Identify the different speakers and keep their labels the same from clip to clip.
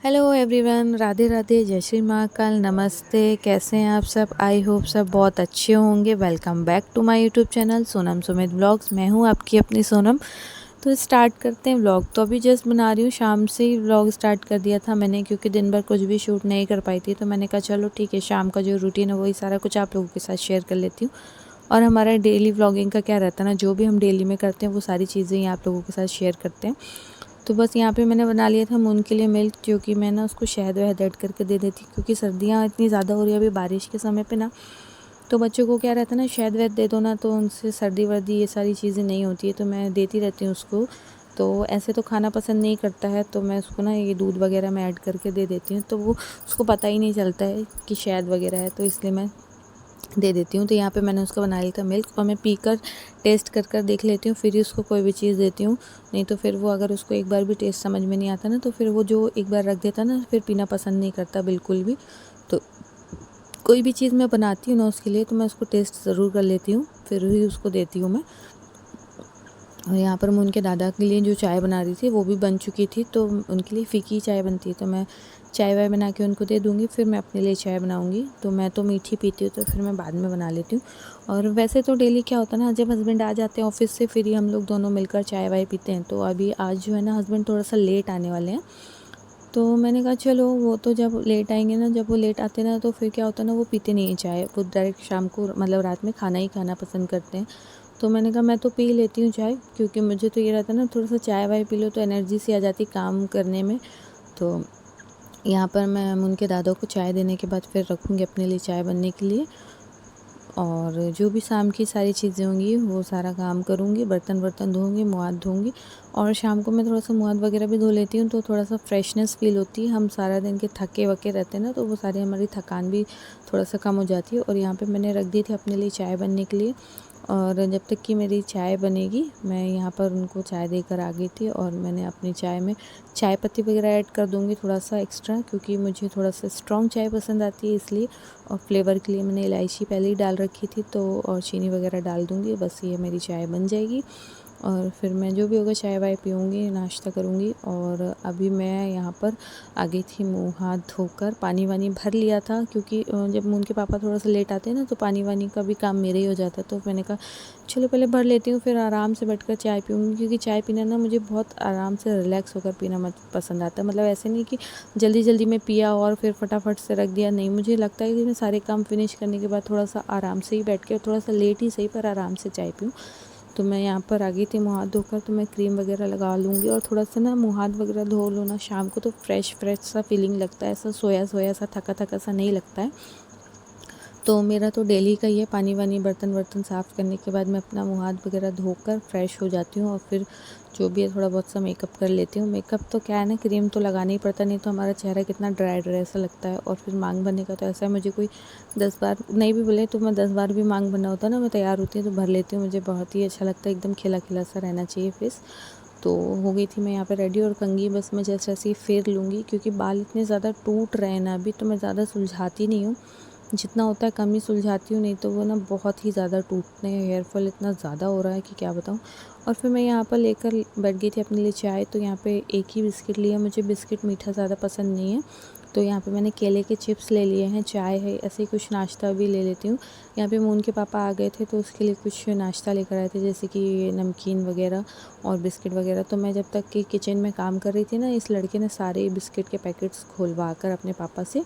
Speaker 1: Hello everyone, Radhe Radhe, जय श्री महाकाल, नमस्ते। कैसे हैं आप सब? आई होप सब बहुत अच्छे होंगे। Welcome back to my YouTube channel Sonam Sumit vlogs. मैं हूं आपकी अपनी सोनम। तो स्टार्ट करते हैं व्लॉग। तो अभी जस्ट बना रही हूँ, शाम से ही व्लॉग स्टार्ट कर दिया था मैंने, क्योंकि दिन भर कुछ भी शूट नहीं कर पाई थी। तो मैंने कहा चलो ठीक है, शाम का जो रूटीन है वही सारा कुछ आप लोगों के साथ शेयर कर लेती हूँ। और हमारा डेली व्लॉगिंग का क्या रहता है ना, जो भी हम डेली में करते हैं वो सारी चीज़ें ही आप लोगों के साथ शेयर करते हैं। तो बस यहाँ पे मैंने बना लिया था मून के लिए मिल्क, जो कि मैं ना उसको शहद वहद ऐड करके दे देती, क्योंकि सर्दियाँ इतनी ज़्यादा हो रही है अभी बारिश के समय पे ना। तो बच्चों को क्या रहता है ना, शहद वहद दे दो ना तो उनसे सर्दी वर्दी ये सारी चीज़ें नहीं होती है। तो मैं देती रहती हूँ उसको। तो ऐसे तो खाना पसंद नहीं करता है, तो मैं उसको ना ये दूध वगैरह में ऐड करके दे देती हूँ। तो वो उसको पता ही नहीं चलता है कि शहद वगैरह है, तो इसलिए मैं दे देती हूँ। तो यहाँ पे मैंने उसका बना लिया था मिल्क, और मैं पीकर टेस्ट कर देख लेती हूँ, फिर ही उसको कोई भी चीज़ देती हूँ। नहीं तो फिर वो अगर उसको एक बार भी टेस्ट समझ में नहीं आता ना, तो फिर वो जो एक बार रख देता ना, फिर पीना पसंद नहीं करता बिल्कुल भी। तो कोई भी चीज़ मैं बनाती हूँ ना उसके लिए, तो मैं उसको टेस्ट ज़रूर कर लेती हूँ, फिर ही उसको देती हूँ मैं। और यहाँ पर मैं उनके दादा के लिए जो चाय बना रही थी वो भी बन चुकी थी। तो उनके लिए फ़ीकी चाय बनती है, तो मैं चाय वाय बना के उनको दे दूँगी, फिर मैं अपने लिए चाय बनाऊँगी। तो मैं तो मीठी पीती हूँ, तो फिर मैं बाद में बना लेती हूँ। और वैसे तो डेली क्या होता है ना, जब हस्बैंड आ जाते हैं ऑफ़िस से, फिर ही हम लोग दोनों मिलकर चाय वाय पीते हैं। तो अभी आज जो है ना, हस्बैंड थोड़ा सा लेट आने वाले हैं। तो मैंने कहा चलो, वो तो जब लेट आएंगे ना, जब वो लेट आते हैं ना, तो फिर क्या होता है ना, वो पीते नहीं हैं चाय, वो डायरेक्ट शाम को मतलब रात में खाना ही खाना पसंद करते हैं। तो मैंने कहा मैं तो पी लेती हूँ चाय, क्योंकि मुझे तो ये रहता है ना, थोड़ा सा चाय वाय पी लो तो एनर्जी सी आ जाती काम करने में। तो यहाँ पर मैं उनके दादा को चाय देने के बाद फिर रखूँगी अपने लिए चाय बनने के लिए। और जो भी शाम की सारी चीज़ें होंगी वो सारा काम करूँगी, बर्तन वर्तन धोऊँगी, मुँह हाथ धोऊँगी। और शाम को मैं थोड़ा सा मुँह हाथ वगैरह भी धो लेती हूँ, तो थोड़ा सा फ्रेशनेस फ़ील होती है। हम सारा दिन के थके वके रहते हैं ना, तो वो सारी हमारी थकान भी थोड़ा सा कम हो जाती है। और यहाँ पे मैंने रख दी थी अपने लिए चाय बनने के लिए। और जब तक कि मेरी चाय बनेगी, मैं यहाँ पर उनको चाय देकर आ गई थी। और मैंने अपनी चाय में चाय पत्ती वगैरह ऐड कर दूँगी थोड़ा सा एक्स्ट्रा, क्योंकि मुझे थोड़ा सा स्ट्रॉन्ग चाय पसंद आती है इसलिए। और फ्लेवर के लिए मैंने इलायची पहले ही डाल रखी थी, तो और चीनी वगैरह डाल दूँगी, बस ये मेरी चाय बन जाएगी। और फिर मैं जो भी होगा चाय वाय पीऊँगी, नाश्ता करूँगी। और अभी मैं यहाँ पर आ गई थी मुँह हाथ धोकर, पानी वानी भर लिया था, क्योंकि जब उनके पापा थोड़ा सा लेट आते हैं ना, तो पानी वानी का भी काम मेरे ही हो जाता है। तो मैंने कहा चलो पहले भर लेती हूँ, फिर आराम से बैठकर चाय पीऊँगी, क्योंकि चाय पीना ना मुझे बहुत आराम से रिलैक्स होकर पीना मत पसंद आता है। मतलब ऐसे नहीं कि जल्दी जल्दी में पिया और फिर फटाफट से रख दिया, नहीं, मुझे लगता है कि मैं सारे काम फिनिश करने के बाद थोड़ा सा आराम से ही बैठ के, थोड़ा सा लेट ही सही पर आराम से चाय पीऊँ। तो मैं यहाँ पर आ गई थी मुँह हाथ धोकर, तो मैं क्रीम वगैरह लगा लूँगी। और थोड़ा सा ना मुँह हाथ वगैरह धो लो ना शाम को, तो फ्रेश फ्रेश सा फीलिंग लगता है, ऐसा सोया सोया सा, थका थका सा नहीं लगता है। तो मेरा तो डेली का ही है, पानी वानी बर्तन वर्तन साफ़ करने के बाद मैं अपना मुँह हाथ वगैरह धोकर फ्रेश हो जाती हूँ। और फिर जो भी है थोड़ा बहुत सा मेकअप कर लेती हूँ। मेकअप तो क्या है ना, क्रीम तो लगाना ही पड़ता, नहीं तो हमारा चेहरा कितना ड्राई ड्राई सा लगता है। और फिर मांग भरने का तो ऐसा है, मुझे कोई 10 बार नहीं भी बोले तो मैं 10 बार भी मांग भरना होता है ना, मैं तैयार होती हूँ तो भर लेती हूँ। मुझे बहुत ही अच्छा लगता है, एकदम खिला खिला सा रहना चाहिए फेस। तो हो गई थी मैं यहाँ पे रेडी, और कंघी बस मैं जैसे ऐसे ही फेर लूँगी, क्योंकि बाल इतने ज़्यादा टूट रहे हैं ना अभी, तो मैं ज़्यादा सुलझाती नहीं हूँ, जितना होता है कम ही सुलझाती हूँ। नहीं तो वो ना बहुत ही ज़्यादा टूटने, हेयर फॉल इतना ज़्यादा हो रहा है कि क्या बताऊँ। और फिर मैं यहाँ पर लेकर बैठ गई थी अपने लिए चाय। तो यहाँ पे एक ही बिस्किट लिया, मुझे बिस्किट मीठा ज़्यादा पसंद नहीं है। तो यहाँ पे मैंने केले के चिप्स ले लिए हैं, चाय है, ऐसे ही कुछ नाश्ता भी ले लेती हूँ। यहाँ पे मून के पापा आ गए थे, तो उसके लिए कुछ नाश्ता लेकर आए थे, जैसे कि नमकीन वगैरह और बिस्किट वगैरह। तो मैं जब तक कि किचन में काम कर रही थी ना, इस लड़के ने सारे बिस्किट के पैकेट्स खुलवा कर अपने पापा से,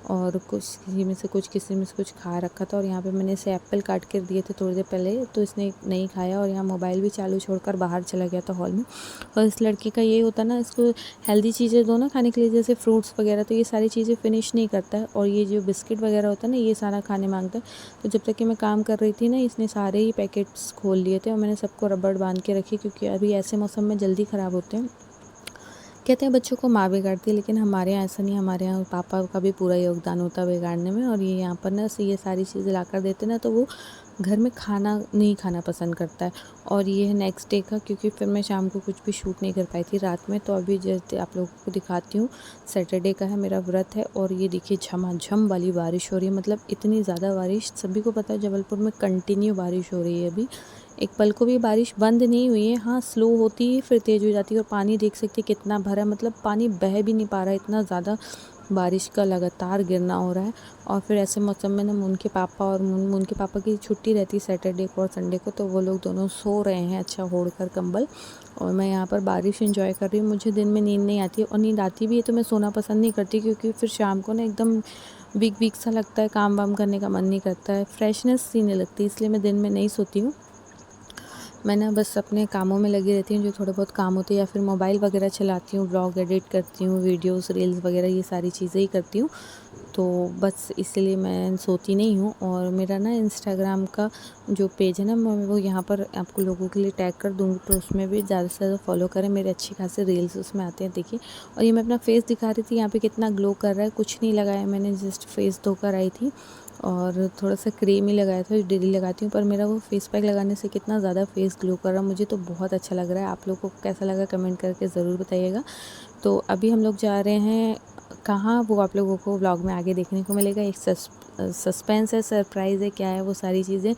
Speaker 1: और कुछ किसी में से कुछ, किसी में से कुछ खा रखा था। और यहाँ पे मैंने इसे एप्पल काट कर दिए थे थोड़ी देर पहले, तो इसने नहीं खाया, और यहाँ मोबाइल भी चालू छोड़कर बाहर चला गया था हॉल में। और इस लड़के का ये होता ना, इसको हेल्दी चीज़ें दो ना खाने के लिए, जैसे फ्रूट्स वगैरह, तो ये सारी चीज़ें फिनिश नहीं करता है। और ये जो बिस्किट वगैरह होता है ना, ये सारा खाने मांगता है। तो जब तक कि मैं काम कर रही थी ना, इसने सारे ही पैकेट्स खोल लिए थे, और मैंने सबको रबड़ बांध के रखी, क्योंकि अभी ऐसे मौसम में जल्दी ख़राब होते हैं। कहते हैं बच्चों को माँ बिगाड़ती है, लेकिन हमारे यहाँ ऐसा नहीं, हमारे यहाँ पापा का भी पूरा योगदान होता है बिगाड़ने में। और ये यहाँ पर ना ये सारी चीज़ें ला कर देते ना, तो वो घर में खाना नहीं खाना पसंद करता है। और ये है नेक्स्ट डे का, क्योंकि फिर मैं शाम को कुछ भी शूट नहीं कर पाई थी रात में। तो अभी जैसे आप लोगों को दिखाती हूँ, सैटरडे का है, मेरा व्रत है। और ये देखिए झमाझम वाली बारिश हो रही है, मतलब इतनी ज़्यादा बारिश, सभी को पता है जबलपुर में कंटिन्यू बारिश हो रही है अभी। एक पल को भी बारिश बंद नहीं हुई है। हाँ, स्लो होती है फिर तेज़ हो जाती है और पानी देख सकते हैं कितना भरा है, मतलब पानी बह भी नहीं पा रहा है, इतना ज़्यादा बारिश का लगातार गिरना हो रहा है। और फिर ऐसे मौसम में ना मून के पापा और मून के पापा की छुट्टी रहती है सैटरडे को और संडे को, तो वो लोग दोनों सो रहे हैं अच्छा ओढ़ कर कंबल, और मैं यहाँ पर बारिश एंजॉय कर रही हूँ। मुझे दिन में नींद नहीं आती है, और नींद आती भी है तो मैं सोना पसंद नहीं करती, क्योंकि फिर शाम को ना एकदम वीक वीक सा लगता है, काम वाम करने का मन नहीं करता है, फ्रेशनेस सी नहीं लगती, इसलिए मैं दिन में नहीं सोती हूँ। मैं ना बस अपने कामों में लगी रहती हूँ, जो थोड़े बहुत काम होते हैं, या फिर मोबाइल वगैरह चलाती हूँ, ब्लॉग एडिट करती हूँ, वीडियोस रील्स वगैरह ये सारी चीज़ें ही करती हूँ। तो बस इसलिए मैं सोती नहीं हूँ। और मेरा ना इंस्टाग्राम का जो पेज है ना, मैं वो यहाँ पर आपको लोगों के लिए टैग कर दूँगी, तो उसमें भी ज़्यादा से ज़्यादा फॉलो करें, मेरे अच्छी खासे रील्स उसमें आते हैं, देखिए। और ये मैं अपना फेस दिखा रही थी, यहाँ पे कितना ग्लो कर रहा है, कुछ नहीं लगाया मैंने, जस्ट फेस धोकर आई थी और थोड़ा सा क्रीम ही लगाया था, डेली लगाती हूँ, पर मेरा वो फेस पैक लगाने से कितना ज़्यादा फेस ग्लो कर रहा है, मुझे तो बहुत अच्छा लग रहा है। आप लोगों को कैसा लगा कमेंट करके ज़रूर बताइएगा। तो अभी हम लोग जा रहे हैं कहाँ, वो आप लोगों को व्लॉग में आगे देखने को मिलेगा। एक सस्पेंस है, सरप्राइज़ है, क्या है वो सारी चीज़ें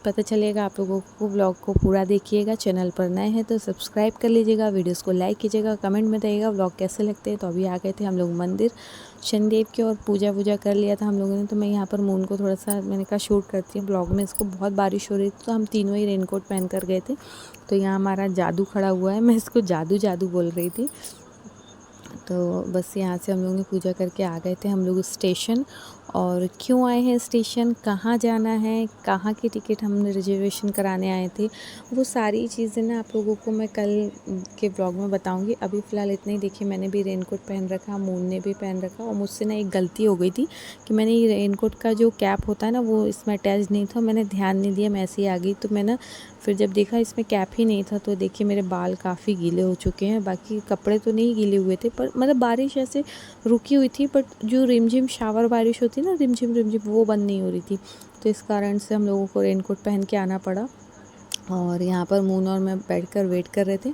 Speaker 1: पता चलेगा आप लोगों को। व्लॉग को पूरा देखिएगा, चैनल पर नए हैं तो सब्सक्राइब कर लीजिएगा, वीडियोस को लाइक कीजिएगा, कमेंट में बताइएगा व्लॉग कैसे लगते हैं। तो अभी आ गए थे हम लोग मंदिर शनिदेव की, और पूजा वूजा कर लिया था हम लोगों ने। तो मैं यहाँ पर मून को थोड़ा सा मैंने कहा शूट करती हूँ ब्लॉग में, इसको बहुत बारिश हो रही थी तो हम तीनों ही रेनकोट पहन कर गए थे। तो यहाँ हमारा जादू खड़ा हुआ है, मैं इसको जादू जादू बोल रही थी। तो बस यहाँ से हम लोगों ने पूजा करके आ गए थे हम लोग स्टेशन। और क्यों आए हैं स्टेशन, कहाँ जाना है, कहाँ की टिकट हमने रिजर्वेशन कराने आए थे, वो सारी चीज़ें ना आप लोगों को मैं कल के ब्लॉग में बताऊंगी। अभी फ़िलहाल इतना ही देखिए, मैंने भी रेनकोट पहन रखा, मून ने भी पहन रखा, और मुझसे ना एक गलती हो गई थी कि मैंने ये रेनकोट का जो कैप होता है ना वो इसमें अटैच नहीं था, मैंने ध्यान नहीं दिया, मैं ऐसे ही आ गई। तो मैं ना फिर जब देखा इसमें कैप ही नहीं था, तो देखिए मेरे बाल काफ़ी गीले हो चुके हैं। बाकी कपड़े तो नहीं गीले हुए थे, पर मतलब बारिश ऐसे रुकी हुई थी, बट जो रिमझिम शावर बारिश होती है ना, रिमझिम रिमझिम, वो बंद नहीं हो रही थी। तो इस कारण से हम लोगों को रेनकोट पहन के आना पड़ा। और यहाँ पर मून और मैं बैठकर वेट कर रहे थे,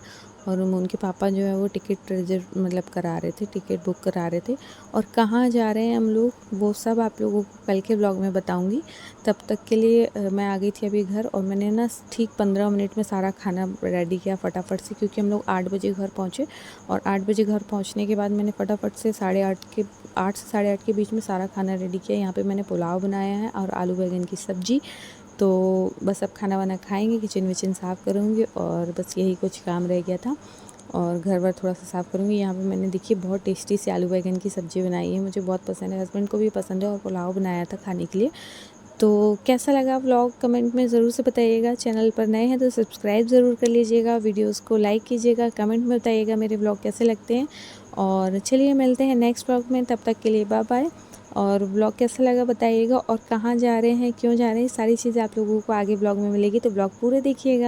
Speaker 1: और मून के पापा जो है वो टिकट रिजर्व मतलब करा रहे थे, टिकट बुक करा रहे थे। और कहाँ जा रहे हैं हम लोग वो सब आप लोगों को कल के ब्लॉग में बताऊंगी। तब तक के लिए मैं आ गई थी अभी घर, और मैंने ना ठीक 15 मिनट में सारा खाना रेडी किया फटाफट से, क्योंकि हम लोग 8 बजे घर पहुँचे। और 8 बजे घर पहुँचने के बाद मैंने फटाफट से 8 से 8:30 के बीच में सारा खाना रेडी किया। यहाँ पे मैंने पुलाव बनाया है और आलू बैंगन की सब्ज़ी। तो बस अब खाना वाना खाएंगे, किचन विचन साफ़ करूँगी, और बस यही कुछ काम रह गया था। और घर वर थोड़ा सा साफ़ करूँगी। यहाँ पे मैंने देखिए बहुत टेस्टी सी आलू बैंगन की सब्ज़ी बनाई है, मुझे बहुत पसंद है, हस्बैंड को भी पसंद है, और पुलाव बनाया था खाने के लिए। तो कैसा लगा व्लॉग कमेंट में ज़रूर से बताइएगा। चैनल पर नए हैं तो सब्सक्राइब ज़रूर कर लीजिएगा, वीडियोस को लाइक कीजिएगा, कमेंट में बताइएगा मेरे व्लॉग कैसे लगते हैं। और चलिए मिलते हैं नेक्स्ट व्लॉग में, तब तक के लिए बाय बाय। और व्लॉग कैसा लगा बताइएगा, और कहाँ जा रहे हैं, क्यों जा रहे हैं, सारी चीज़ें आप लोगों को आगे ब्लॉग में मिलेगी, तो ब्लॉग पूरे देखिएगा।